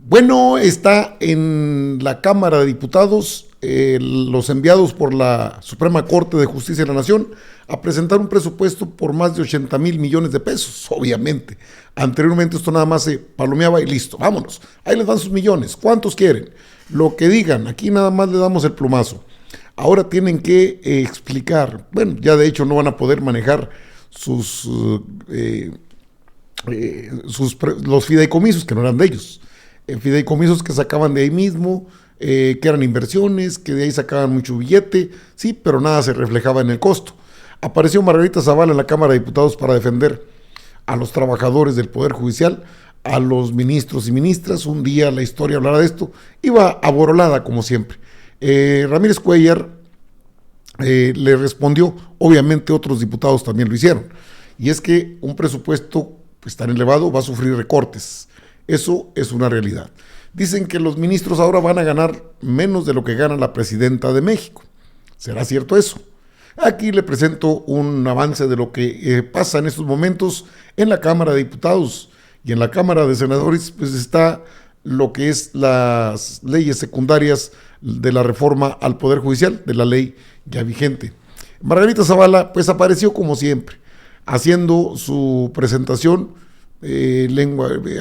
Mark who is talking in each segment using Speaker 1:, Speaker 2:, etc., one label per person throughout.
Speaker 1: Bueno, está en la Cámara de Diputados los enviados por la Suprema Corte de Justicia de la Nación a presentar un presupuesto por más de 80,000 millones de pesos, obviamente. Anteriormente esto nada más se palomeaba y listo, vámonos. Ahí les dan sus millones, ¿cuántos quieren? Lo que digan, aquí nada más le damos el plumazo. Ahora tienen que explicar, bueno, ya de hecho no van a poder manejar los fideicomisos que no eran de ellos. Fideicomisos que sacaban de ahí mismo, que eran inversiones, que de ahí sacaban mucho billete, sí, pero nada se reflejaba en el costo. Apareció Margarita Zavala en la Cámara de Diputados para defender a los trabajadores del Poder Judicial, a los ministros y ministras. Un día la historia hablará de esto. Iba aborolada como siempre. Ramírez Cuéllar le respondió, obviamente otros diputados también lo hicieron, y es que un presupuesto pues tan elevado va a sufrir recortes. Eso es una realidad. Dicen que los ministros ahora van a ganar menos de lo que gana la presidenta de México. ¿Será cierto eso? Aquí le presento un avance de lo que pasa en estos momentos en la Cámara de Diputados y en la Cámara de Senadores, pues está lo que es las leyes secundarias de la reforma al Poder Judicial, de la ley ya vigente. Margarita Zavala pues apareció como siempre, haciendo su presentación,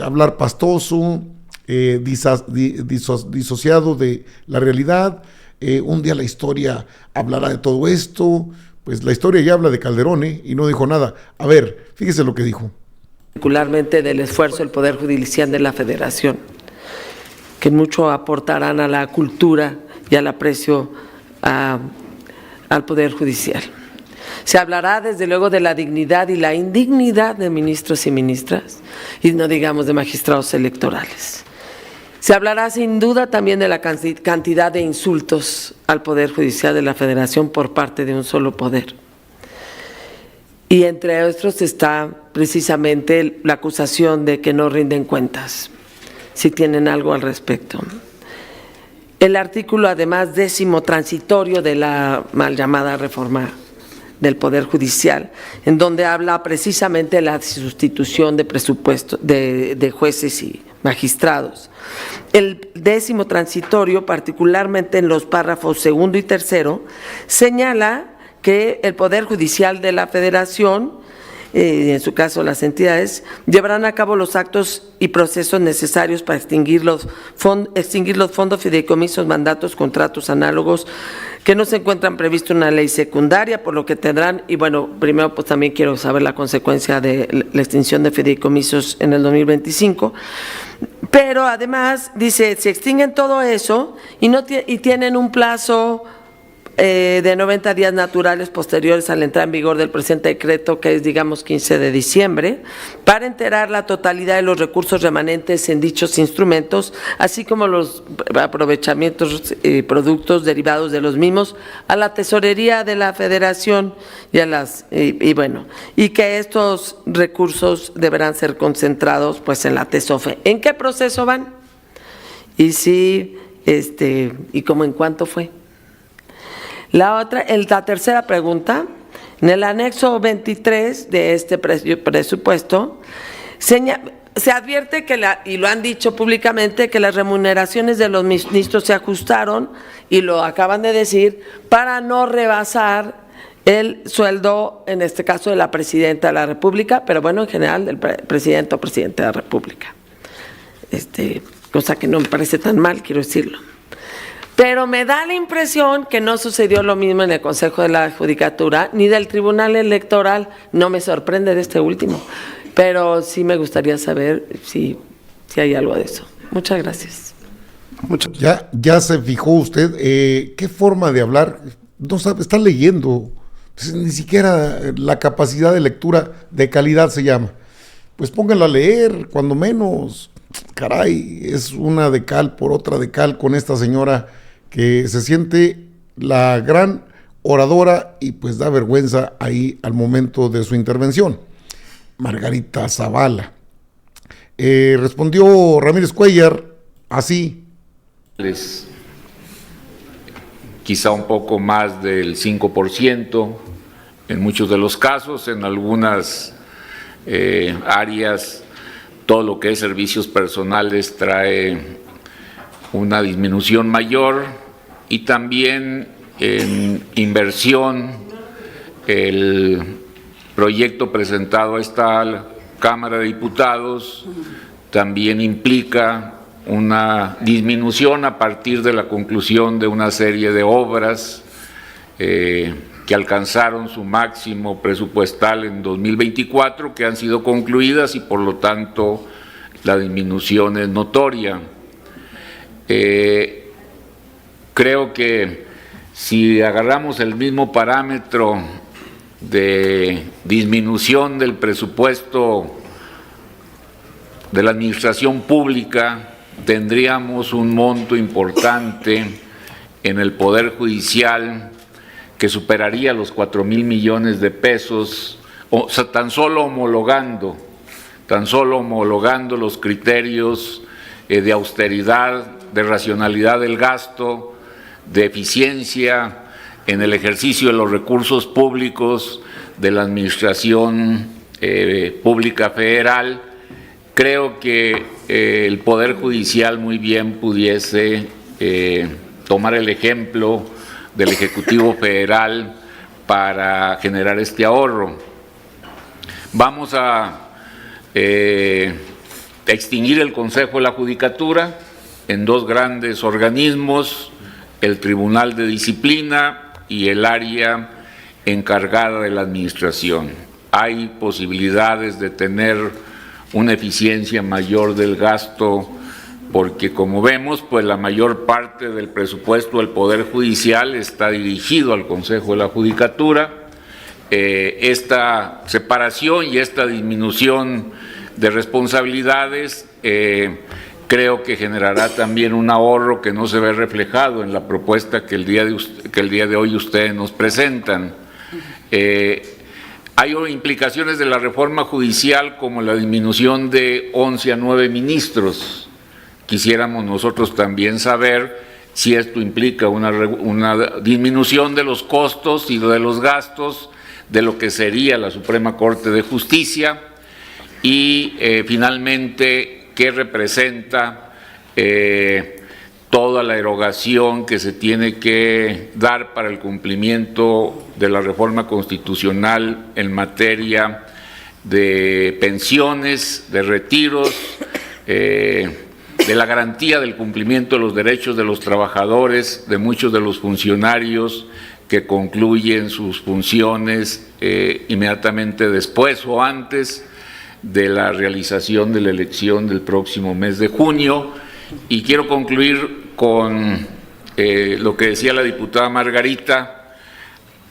Speaker 1: hablar pastoso, disociado de la realidad. Un día la historia hablará de todo esto, pues la historia ya habla de Calderón, y no dijo nada. A ver, fíjese lo que dijo.
Speaker 2: Particularmente del esfuerzo del Poder Judicial de la Federación, que mucho aportarán a la cultura y al aprecio al Poder Judicial. Se hablará desde luego de la dignidad y la indignidad de ministros y ministras, y no digamos de magistrados electorales. Se hablará sin duda también de la cantidad de insultos al Poder Judicial de la Federación por parte de un solo poder. Y entre otros está precisamente la acusación de que no rinden cuentas, si tienen algo al respecto. El artículo, además, 10º transitorio de la mal llamada reforma del Poder Judicial, en donde habla precisamente de la sustitución de presupuesto de jueces y magistrados. El 10º transitorio, particularmente en los párrafos 2º y 3º, señala que el Poder Judicial de la Federación, en su caso las entidades, llevarán a cabo los actos y procesos necesarios para extinguir los fondos, fideicomisos, mandatos, contratos análogos que no se encuentran previstos en una ley secundaria, por lo que tendrán, y bueno, primero pues también quiero saber la consecuencia de la extinción de fideicomisos en el 2025, pero además dice, se extinguen todo eso y tienen un plazo de 90 días naturales posteriores a la entrada en vigor del presente decreto, que es, digamos, 15 de diciembre, para enterar la totalidad de los recursos remanentes en dichos instrumentos, así como los aprovechamientos y productos derivados de los mismos, a la tesorería de la Federación y a y que estos recursos deberán ser concentrados pues en la TESOFE. ¿En qué proceso van? Y si, y cómo, en cuánto fue. La tercera pregunta, en el anexo 23 de este presupuesto, se advierte que, y lo han dicho públicamente, que las remuneraciones de los ministros se ajustaron, y lo acaban de decir, para no rebasar el sueldo, en este caso de la Presidenta de la República, pero bueno, en general del presidente o presidente de la República. Cosa que no me parece tan mal, quiero decirlo. Pero me da la impresión que no sucedió lo mismo en el Consejo de la Judicatura ni del Tribunal Electoral. No me sorprende de este último, pero sí me gustaría saber si hay algo de eso. Muchas gracias.
Speaker 1: Ya se fijó usted qué forma de hablar. No sabe, está leyendo. Pues, ni siquiera la capacidad de lectura de calidad se llama. Pues póngala a leer, cuando menos. Caray, es una de cal por otra de cal con esta señora, que se siente la gran oradora y pues da vergüenza ahí al momento de su intervención. Margarita Zavala. Respondió Ramírez Cuéllar así.
Speaker 3: Quizá un poco más del 5% en muchos de los casos, en algunas áreas todo lo que es servicios personales trae una disminución mayor, y también en inversión el proyecto presentado a esta Cámara de Diputados también implica una disminución a partir de la conclusión de una serie de obras que alcanzaron su máximo presupuestal en 2024, que han sido concluidas y por lo tanto la disminución es notoria. Creo que si agarramos el mismo parámetro de disminución del presupuesto de la administración pública, tendríamos un monto importante en el Poder Judicial que superaría los 4,000 millones de pesos, o sea, tan solo homologando los criterios de austeridad, de racionalidad del gasto, de eficiencia en el ejercicio de los recursos públicos de la Administración Pública Federal. Creo que el Poder Judicial muy bien pudiese tomar el ejemplo del Ejecutivo Federal para generar este ahorro. Vamos a extinguir el Consejo de la Judicatura en dos grandes organismos, el Tribunal de Disciplina y el área encargada de la administración. Hay posibilidades de tener una eficiencia mayor del gasto, porque como vemos, pues la mayor parte del presupuesto del Poder Judicial está dirigido al Consejo de la Judicatura. Esta separación y esta disminución de responsabilidades creo que generará también un ahorro que no se ve reflejado en la propuesta que el día de hoy ustedes nos presentan. Hay implicaciones de la reforma judicial como la disminución de 11 a 9 ministros. Quisiéramos nosotros también saber si esto implica una disminución de los costos y de los gastos de lo que sería la Suprema Corte de Justicia, y finalmente qué representa toda la erogación que se tiene que dar para el cumplimiento de la reforma constitucional en materia de pensiones, de retiros, de la garantía del cumplimiento de los derechos de los trabajadores, de muchos de los funcionarios que concluyen sus funciones inmediatamente después o antes de la realización de la elección del próximo mes de junio. Y quiero concluir con lo que decía la diputada Margarita.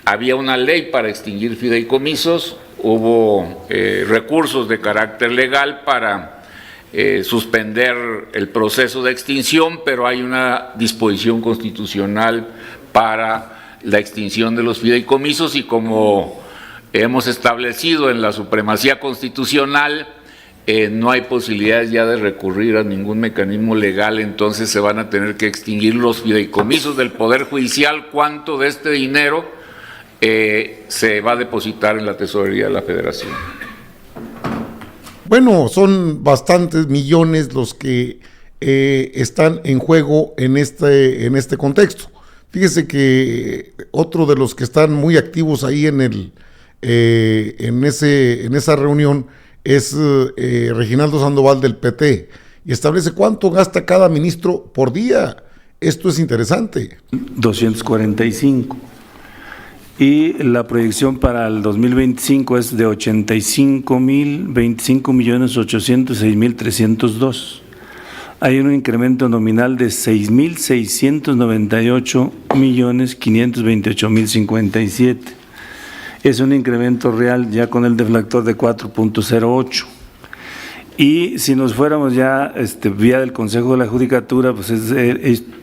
Speaker 3: Había una ley para extinguir fideicomisos, hubo recursos de carácter legal para suspender el proceso de extinción, pero hay una disposición constitucional para la extinción de los fideicomisos, y como hemos establecido en la supremacía constitucional, no hay posibilidades ya de recurrir a ningún mecanismo legal. Entonces se van a tener que extinguir los fideicomisos del Poder Judicial. ¿Cuánto de este dinero se va a depositar en la Tesorería de la Federación?
Speaker 1: Bueno, son bastantes millones los que están en juego en este contexto. Fíjese que otro de los que están muy activos ahí en esa reunión es Reginaldo Sandoval del PT, y establece cuánto gasta cada ministro por día. Esto es interesante.
Speaker 4: 245. Y la proyección para el 2025 es de 25,806,302. Hay un incremento nominal de 6,698,528,057. Es un incremento real ya con el deflactor de 4.08. Y si nos fuéramos ya vía del Consejo de la Judicatura, pues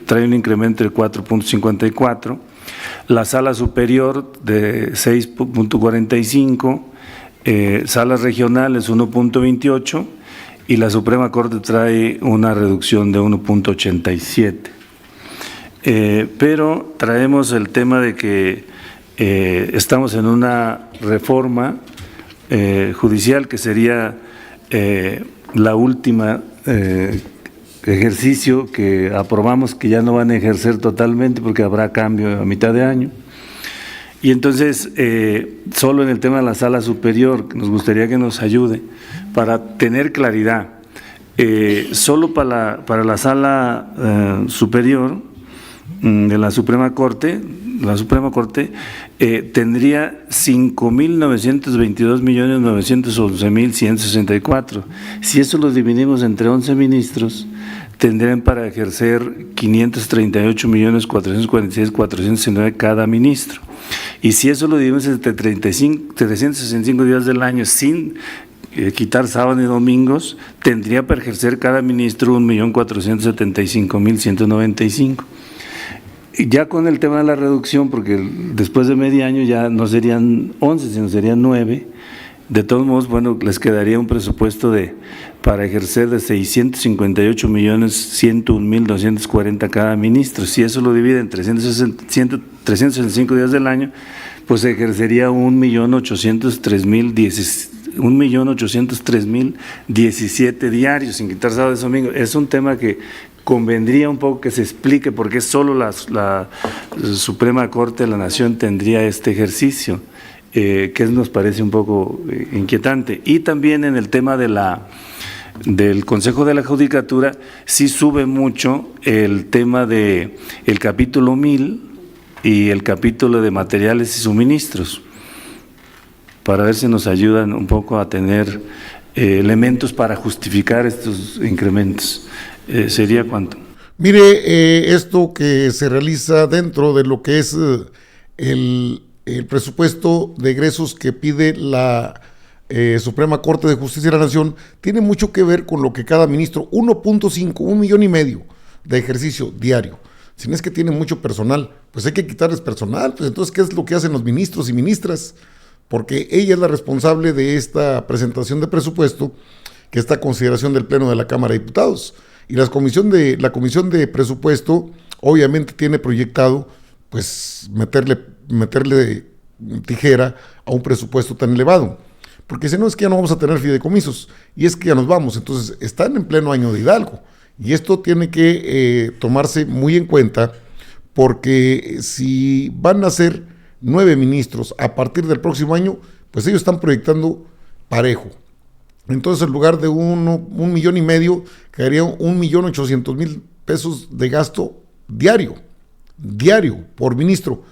Speaker 4: trae un incremento de 4.54. La Sala Superior de 6.45, salas regionales 1.28, y la Suprema Corte trae una reducción de 1.87. Pero traemos el tema de que estamos en una reforma judicial que sería la última ejercicio que aprobamos, que ya no van a ejercer totalmente porque habrá cambio a mitad de año. Y entonces, solo en el tema de la sala superior, nos gustaría que nos ayude para tener claridad. Solo para la sala superior de la Suprema Corte tendría 5.922.911.164. Si eso lo dividimos entre 11 ministros, tendrían para ejercer 538.446.469 cada ministro. Y si eso lo dividimos entre 365 días del año sin quitar sábado y domingos, tendría para ejercer cada ministro 1.475.195. Ya con el tema de la reducción, porque después de medio año ya no serían 11, sino serían 9, de todos modos, bueno, les quedaría un presupuesto para ejercer de 652.101.240 cada ministro. Si eso lo divide en 365 días del año, pues ejercería 1.803.017 diarios, sin quitar sábado y domingo. Es un tema que convendría un poco que se explique por qué solo la Suprema Corte de la Nación tendría este ejercicio, que nos parece un poco inquietante. Y también en el tema del Consejo de la Judicatura, sí sube mucho el tema del capítulo 1000 y el capítulo de materiales y suministros, para ver si nos ayudan un poco a tener elementos para justificar estos incrementos. ¿Sería cuánto?
Speaker 1: Mire, esto que se realiza dentro de lo que es el presupuesto de egresos que pide la Suprema Corte de Justicia de la Nación, tiene mucho que ver con lo que cada ministro, 1.5 millón de ejercicio diario. Si no es que tiene mucho personal, pues hay que quitarles personal. Pues entonces, ¿qué es lo que hacen los ministros y ministras? Porque ella es la responsable de esta presentación de presupuesto, que está a consideración del Pleno de la Cámara de Diputados. Y la comisión de presupuesto obviamente tiene proyectado pues meterle tijera a un presupuesto tan elevado, porque si no es que ya no vamos a tener fideicomisos, y es que ya nos vamos. Entonces están en pleno año de Hidalgo, y esto tiene que tomarse muy en cuenta, porque si van a ser 9 ministros a partir del próximo año, pues ellos están proyectando parejo. Entonces, en lugar de 1,5 millones, quedaría 1.800.000 pesos de gasto diario por ministro.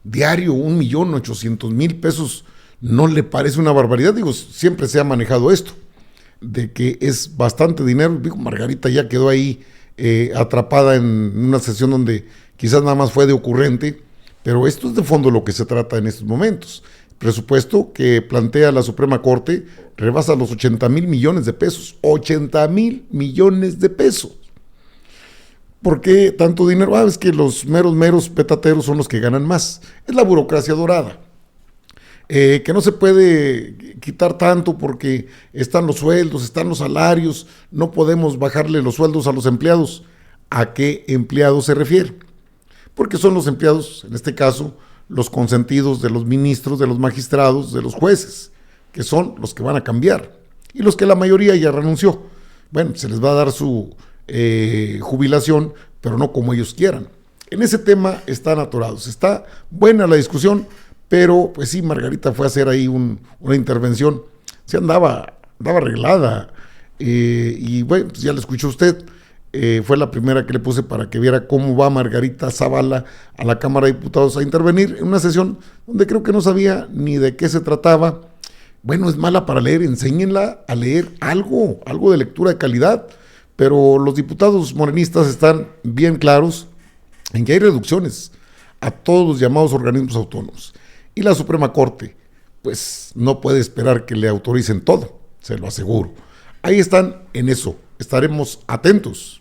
Speaker 1: Diario, 1.800.000 pesos, ¿no le parece una barbaridad? Digo, siempre se ha manejado esto, de que es bastante dinero. Digo, Margarita ya quedó ahí atrapada en una sesión donde quizás nada más fue de ocurrente, pero esto es de fondo lo que se trata en estos momentos. Presupuesto que plantea la Suprema Corte rebasa los 80,000 millones de pesos. 80,000 millones de pesos. ¿Por qué tanto dinero? Es que los meros petateros son los que ganan más. Es la burocracia dorada. Que no se puede quitar tanto porque están los sueldos, están los salarios, no podemos bajarle los sueldos a los empleados. ¿A qué empleados se refiere? Porque son los empleados, en este caso, los consentidos de los ministros, de los magistrados, de los jueces, que son los que van a cambiar, y los que la mayoría ya renunció. Bueno, se les va a dar su jubilación, pero no como ellos quieran. En ese tema están atorados. Está buena la discusión, pero pues sí, Margarita fue a hacer ahí una intervención. Se andaba arreglada, y bueno, pues ya la escuchó usted. Fue la primera que le puse para que viera cómo va Margarita Zavala a la Cámara de Diputados a intervenir en una sesión donde creo que no sabía ni de qué se trataba. Bueno, es mala para leer, enséñenla a leer algo de lectura de calidad, pero los diputados morenistas están bien claros en que hay reducciones a todos los llamados organismos autónomos, y la Suprema Corte pues no puede esperar que le autoricen todo, se lo aseguro. Ahí están en eso, estaremos atentos.